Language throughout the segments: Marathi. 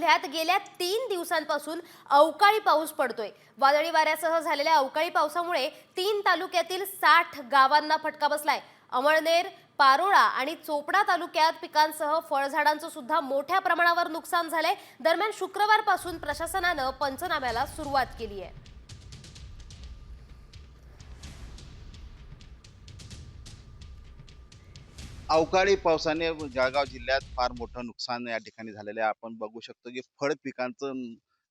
जिल्ह्यात गेल्या 3 दिवसांपासून अवकाळी पाऊस पडतोय। वादळी वाऱ्यासह झालेल्या अवकाळी पावसामुळे 3 तालुक्यातील 60 गावांना फटका बसलाय। अमळनेर, पारोळा आणि चोपडा तालुक्यात पिकांसह फळझाडांचं सुद्धा मोठ्या प्रमाणावर नुकसान झालंय। दरम्यान शुक्रवारपासून प्रशासनानं पंचनाम्याला सुरुवात केली आहे। अवकाळी पावसाने जळगाव जिल्ह्यात फार मोठं नुकसान या ठिकाणी झालेलं आहे. आपण बघू शकतो की फळ पिकांचं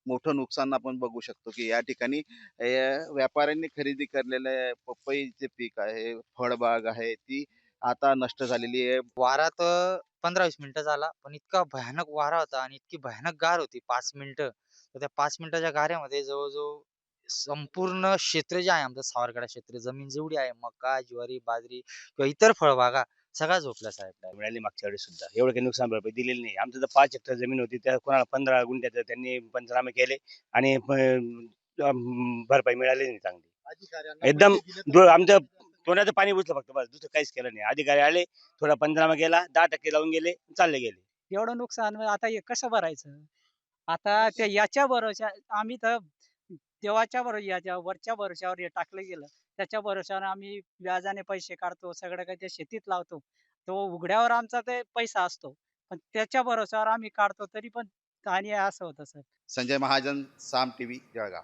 मोठं नुकसान आपण बघू शकतो की या ठिकाणी व्यापाऱ्यांनी खरेदी केलेलं पपईचे पीक आहे, फळबाग आहे, ती आता नष्ट झालेली आहे. वारा तर 15-20 मिनिटं झाला, पण इतका भयानक वारा होता आणि इतकी भयानक गार होती 5 मिनिटं. तर त्या 5 मिनिटाच्या गाऱ्यामध्ये जवळ-जवळ संपूर्ण क्षेत्र जे आहे आमचं सावरखेडा क्षेत्र, जमीन जेवढी आहे मका, ज्वारी, बाजरी किंवा इतर फळबागा सगळ्या झोपल्या साहेब. मिळाली मागच्या वेळेस सुद्धा. एवढं काही नुकसान भरपाई दिलेली नाही. आमचं तर 5 हेक्टर जमीन होती. त्या कोणाला 15 गुंठ्याचं त्यांनी पंचनामे केले आणि भरपाई मिळाली नाही चांगली. एकदम आमचं तोंडाचं पाणी उचलं फक्त बस, दुसरं काहीच केलं नाही. अधिकारी आले, थोडा पंचनामा केला, 10% लावून गेले, चालले गेले. एवढं नुकसान मग आता हे कसं भरायचं? आता त्या याच्या भरोशा आम्ही तर देवाच्या याच्या वरच्या भरोश्यावर हे टाकलं गेलं. त्याच्या भरोश्यावर आम्ही व्याजाने पैसे काढतो, सगळं काही त्या शेतीत लावतो. तो उघड्यावर आमचा ते पैसा असतो. पण त्याच्या भरोश्यावर आम्ही काढतो तरी पण आणि असं होतं सर. संजय महाजन, साम टीव्ही, जळगाव.